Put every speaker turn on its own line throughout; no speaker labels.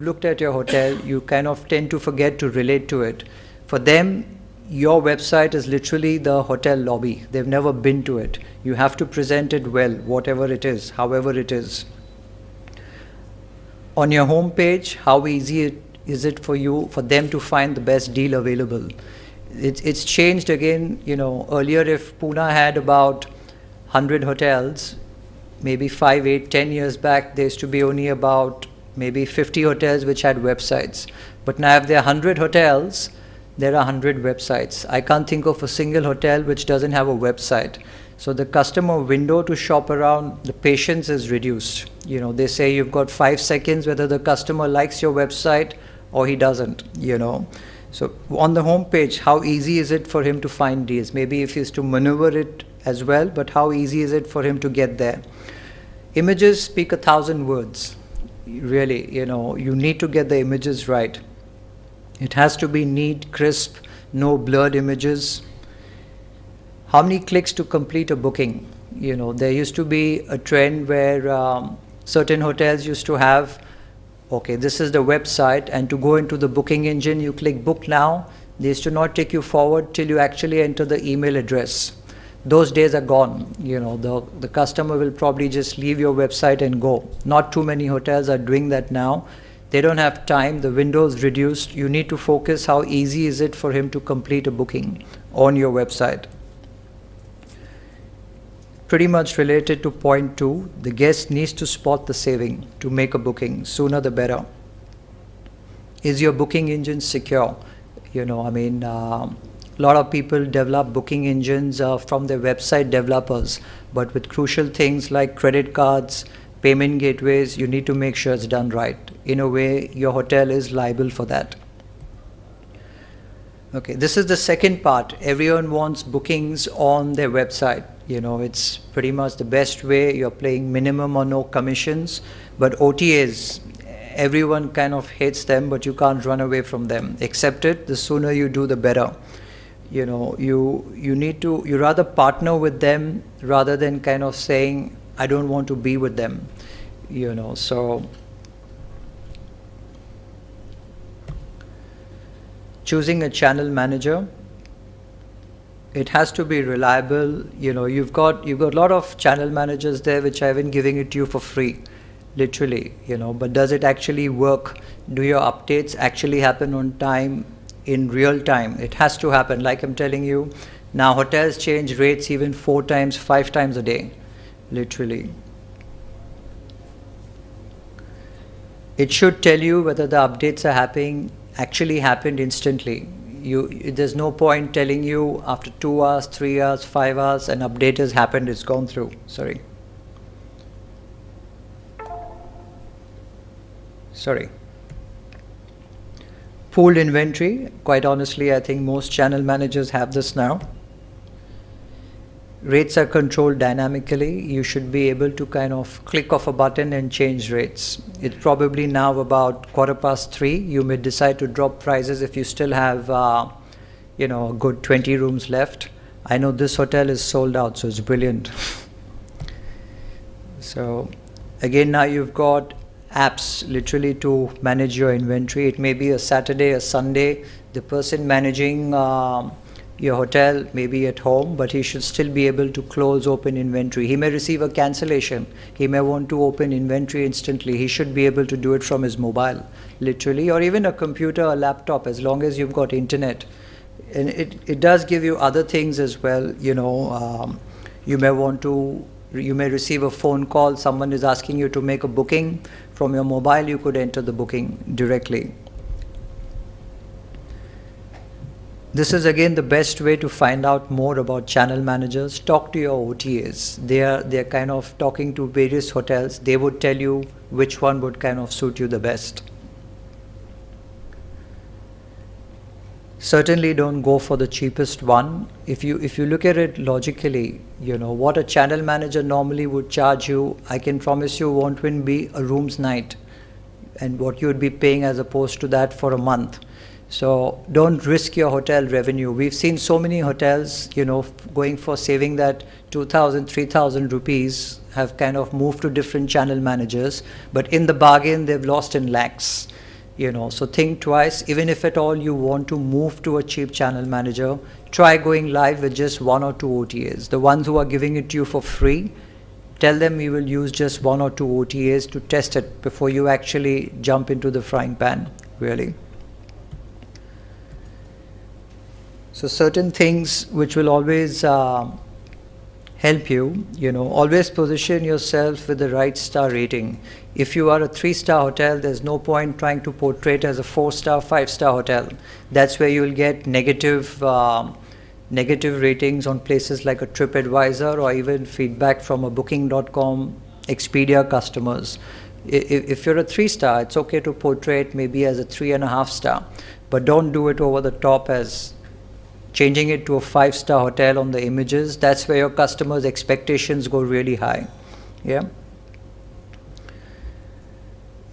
looked at your hotel, you kind of tend to forget to relate to it. For them, your website is literally the hotel lobby. They've never been to it. You have to present it well, whatever it is, however it is. On your home page, how easy is it for them to find the best deal available? It's changed again. Earlier, if Pune had about 100 hotels, maybe 5, 8, 10 years back, there used to be only about maybe 50 hotels which had websites. But now if there are 100 hotels, there are 100 websites. I can't think of a single hotel which doesn't have a website. So the customer window to shop around, the patience is reduced. They say you've got 5 seconds whether the customer likes your website or he doesn't. So on the home page, how easy is it for him to find deals? Maybe if he is to maneuver it as well, but how easy is it for him to get there? Images speak 1,000 words. Really, you need to get the images right. It has to be neat, crisp, no blurred images. How many clicks to complete a booking? There used to be a trend where certain hotels used to have, okay, this is the website, and to go into the booking engine, you click book now. They used to not take you forward till you actually enter the email address. Those days are gone. The customer will probably just leave your website and go. Not too many hotels are doing that now. They don't have time. The window is reduced. You need to focus how easy is it for him to complete a booking on your website. Pretty much related to point 2, the guest needs to spot the saving to make a booking. Sooner the better. Is your booking engine secure? A lot of people develop booking engines from their website developers, but with crucial things like credit cards, payment gateways, you need to make sure it's done right. In a way, your hotel is liable for that. Okay, this is the second part. Everyone wants bookings on their website. It's pretty much the best way. You're paying minimum or no commissions, but OTAs, everyone kind of hates them, but you can't run away from them. Accept it. The sooner you do, the better. You rather partner with them rather than kind of saying, I don't want to be with them. So choosing a channel manager, it has to be reliable. You've got a lot of channel managers there which I've been giving it to you for free, literally. But does it actually work? Do your updates actually happen on time? In real time? It has to happen. Like I'm telling you, now hotels change rates even 4 times, 5 times a day, literally. It should tell you whether the updates are actually happened instantly. There's no point telling you after 2 hours, 3 hours, 5 hours, an update has happened, it's gone through. Sorry. Pooled inventory, quite honestly, I think most channel managers have this now. Rates are controlled dynamically. You should be able to kind of click off a button and change rates. It's probably now about 3:15. You may decide to drop prices if you still have, a good 20 rooms left. I know this hotel is sold out, so it's brilliant. So again, now you've got apps literally to manage your inventory. It may be a Saturday, a Sunday. The person managing your hotel may be at home, but he should still be able to close open inventory. He may receive a cancellation. He may want to open inventory instantly. He should be able to do it from his mobile, literally, or even a computer, a laptop, as long as you've got internet. And it does give you other things as well. You may receive a phone call. Someone is asking you to make a booking. From your mobile, you could enter the booking directly. This is again the best way to find out more about channel managers. Talk to your OTAs. They're kind of talking to various hotels. They would tell you which one would kind of suit you the best. Certainly don't go for the cheapest one. If you look at it logically, what a channel manager normally would charge you, I can promise you won't even be a room's night and what you would be paying as opposed to that for a month. So don't risk your hotel revenue. We've seen so many hotels, going for saving that 2,000, 3,000 rupees have kind of moved to different channel managers, but in the bargain, they've lost in lakhs. So think twice. Even if at all you want to move to a cheap channel manager, try going live with just 1 or 2 OTAs. The ones who are giving it to you for free, tell them you will use just 1 or 2 OTAs to test it before you actually jump into the frying pan, really. So certain things which will always help you, always position yourself with the right star rating. If you are a 3-star hotel, there's no point trying to portray it as a 4-star, 5-star hotel. That's where you'll get negative ratings on places like a TripAdvisor or even feedback from a Booking.com, Expedia customers. If you're a 3-star, it's okay to portray it maybe as a 3.5-star, but don't do it over the top as changing it to a 5-star hotel on the images. That's where your customers' expectations go really high. Yeah.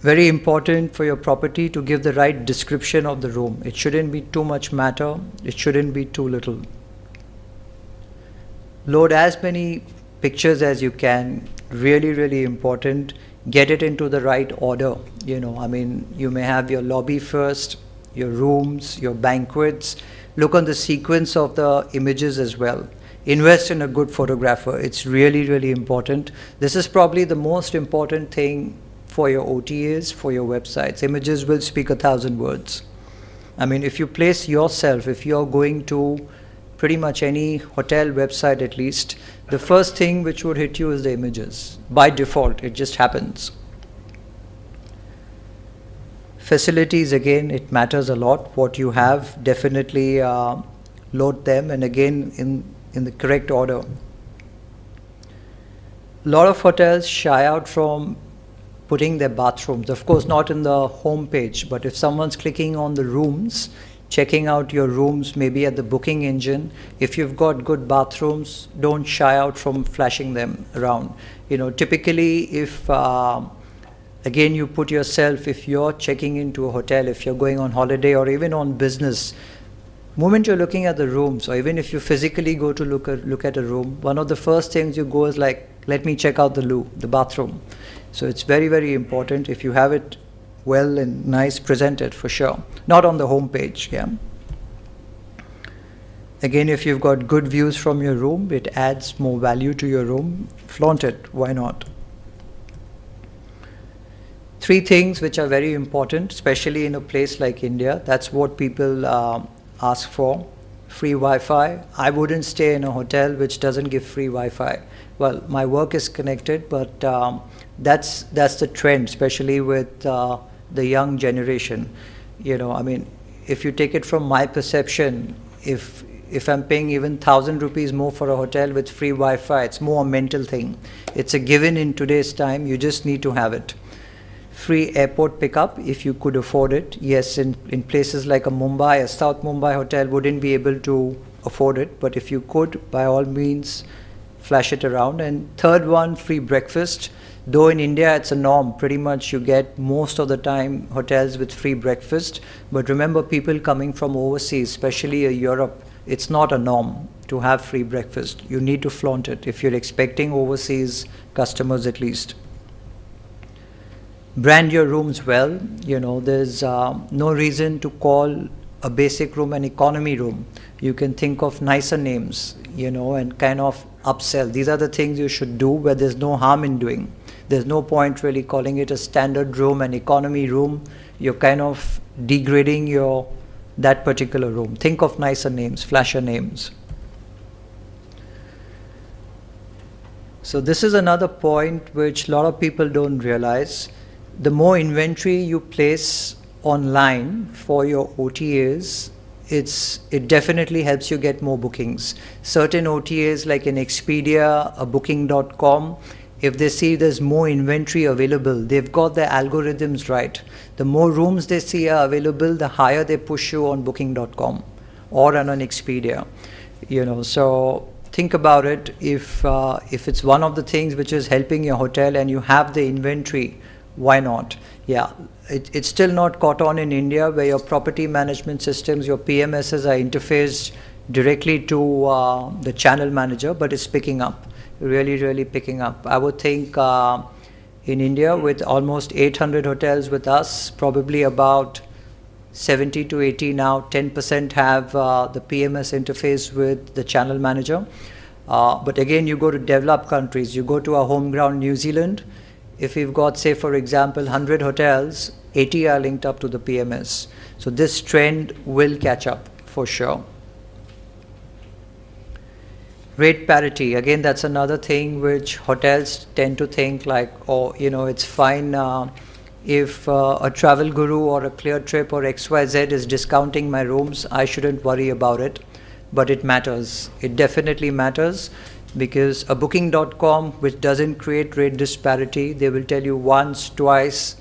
Very important for your property to give the right description of the room. It shouldn't be too much matter. It shouldn't be too little. Load as many pictures as you can. Really, really important. Get it into the right order. You may have your lobby first, your rooms, your banquets. Look on the sequence of the images as well. Invest in a good photographer. It's really, really important. This is probably the most important thing for your OTAs, for your websites. Images will speak 1,000 words. If you place yourself, if you're going to pretty much any hotel website at least, the first thing which would hit you is the images. By default, it just happens. Facilities, again, it matters a lot. What you have, definitely load them, and again, in the correct order. A lot of hotels shy out from putting their bathrooms, of course not in the home page, but if someone's clicking on the rooms, checking out your rooms maybe at the booking engine, if you've got good bathrooms, don't shy out from flashing them around. Typically if again you put yourself, if you're checking into a hotel, if you're going on holiday or even on business, moment you're looking at the rooms, or even if you physically go to look at a room, one of the first things you go is like, let me check out the bathroom. So it's very, very important. If you have it well and nice, presented for sure. Not on the home page, yeah. Again, if you've got good views from your room, it adds more value to your room. Flaunt it, why not? 3 things which are very important, especially in a place like India. That's what people ask for. Free Wi-Fi. I wouldn't stay in a hotel which doesn't give free Wi-Fi. Well, my work is connected, but that's the trend, especially with the young generation. If you take it from my perception, if I'm paying even 1,000 rupees more for a hotel with free Wi-Fi, it's more a mental thing. It's a given in today's time. You just need to have it. Free airport pickup, if you could afford it. Yes, in places like a Mumbai, a South Mumbai hotel wouldn't be able to afford it, but if you could, by all means, flash it around. And third one, free breakfast. Though in India it's a norm, pretty much you get most of the time hotels with free breakfast. But remember, people coming from overseas, especially Europe, it's not a norm to have free breakfast. You need to flaunt it if you're expecting overseas customers at least. Brand your rooms well. There's no reason to call a basic room an economy room. You can think of nicer names, and kind of upsell. These are the things you should do where there's no harm in doing. There's no point really calling it a standard room, an economy room. You're kind of degrading that particular room. Think of nicer names, flasher names. So this is another point which a lot of people don't realize. The more inventory you place online for your OTAs, it definitely helps you get more bookings. Certain OTAs like in Expedia, a Booking.com, if they see there's more inventory available, they've got their algorithms right. The more rooms they see are available, the higher they push you on Booking.com or on an Expedia. So think about it. If it's one of the things which is helping your hotel and you have the inventory, why not? Yeah, it's still not caught on in India, where your property management systems, your PMSs are interfaced directly to the channel manager, but it's picking up, really, really picking up. I would think In India, with almost 800 hotels with us, probably about 70 to 80 now, 10% have the PMS interface with the channel manager. But again, you go to developed countries, you go to our home ground, New Zealand. If we've got, say, for example, 100 hotels, 80 are linked up to the PMS. So this trend will catch up for sure. Rate parity, again, that's another thing which hotels tend to think like, oh, it's fine if a travel guru or a Clear Trip or XYZ is discounting my rooms, I shouldn't worry about it. But it matters. It definitely matters, because a booking.com which doesn't create rate disparity, they will tell you once, twice,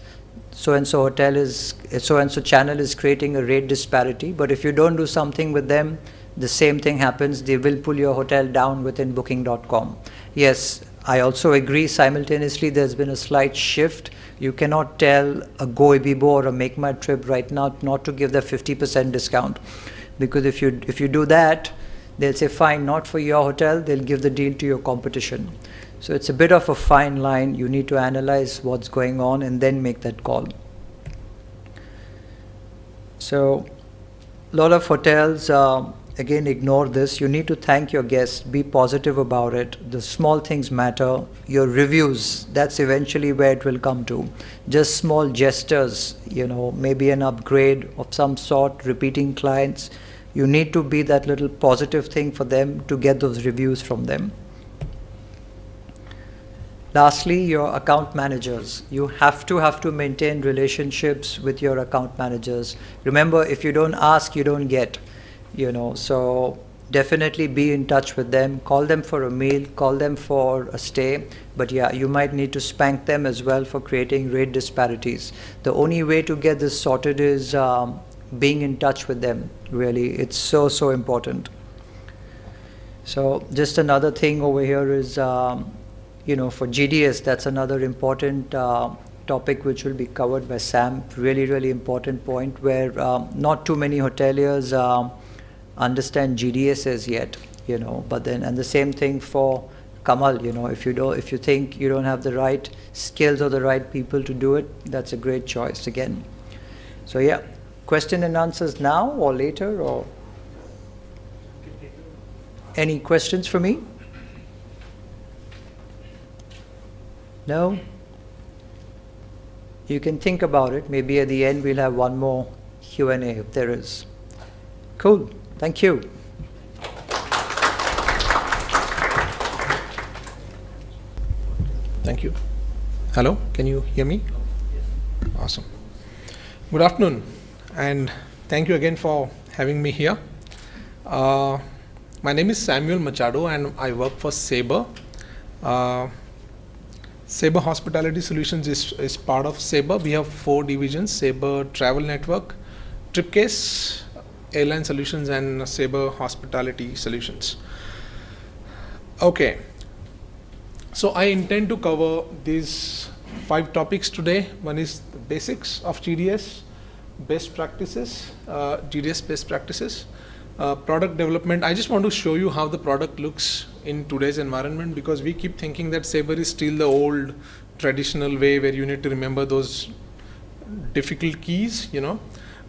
so-and-so hotel is, so-and-so channel is creating a rate disparity. But if you don't do something with them, the same thing happens. They will pull your hotel down within booking.com. Yes, I also agree simultaneously there's been a slight shift. You cannot tell a Go Ibibo or a Make My Trip right now not to give the 50% discount. Because if you do that, they'll say, fine, not for your hotel, they'll give the deal to your competition. So it's a bit of a fine line. You need to analyze what's going on and then make that call. So a lot of hotels, again, ignore this. You need to thank your guests, be positive about it. The small things matter. Your reviews, that's eventually where it will come to. Just small gestures, maybe an upgrade of some sort, repeating clients. You need to be that little positive thing for them to get those reviews from them. Lastly, your account managers. You have to maintain relationships with your account managers. Remember, if you don't ask, you don't get. So definitely be in touch with them, call them for a meal, call them for a stay, but yeah, you might need to spank them as well for creating rate disparities. The only way to get this sorted is being in touch with them, really. It's so important. So just another thing over here is, for GDS, that's another important topic which will be covered by Sam. Really important point where not too many hoteliers understand GDS as yet, but then, and the same thing for Kammelh, if you think you don't have the right skills or the right people to do it, that's a great choice again. So yeah, question and answers now or later, or any questions for me? No? You can think about it. Maybe at the end we'll have one more Q&A if there is. Cool. Thank you.
Thank you. Hello, can you hear me? Awesome. Good afternoon, and thank you again for having me here. My name is Samuel Machado, and I work for Sabre. Sabre Hospitality Solutions is part of Sabre. We have 4 divisions: Sabre Travel Network, Tripcase, Airline Solutions, and Sabre Hospitality Solutions. Okay, so I intend to cover these 5 topics today. One is the basics of GDS, best practices, GDS best practices, product development. I just want to show you how the product looks in today's environment, because we keep thinking that Sabre is still the old traditional way where you need to remember those difficult keys,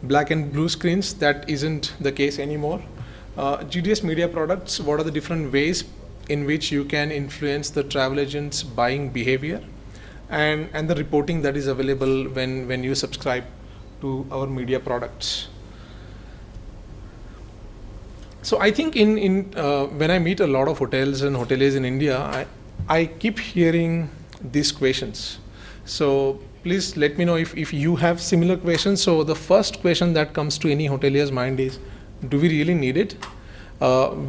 black and blue screens. That isn't the case anymore. GDS media products, what are the different ways in which you can influence the travel agent's buying behavior, and the reporting that is available when you subscribe to our media products. So I think when I meet a lot of hotels and hoteliers in India, I keep hearing these questions. So please let me know if you have similar questions. So the first question that comes to any hotelier's mind is, do we really need it?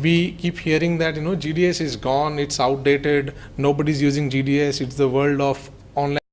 We keep hearing that GDS is gone, it's outdated, nobody's using GDS, it's the world of online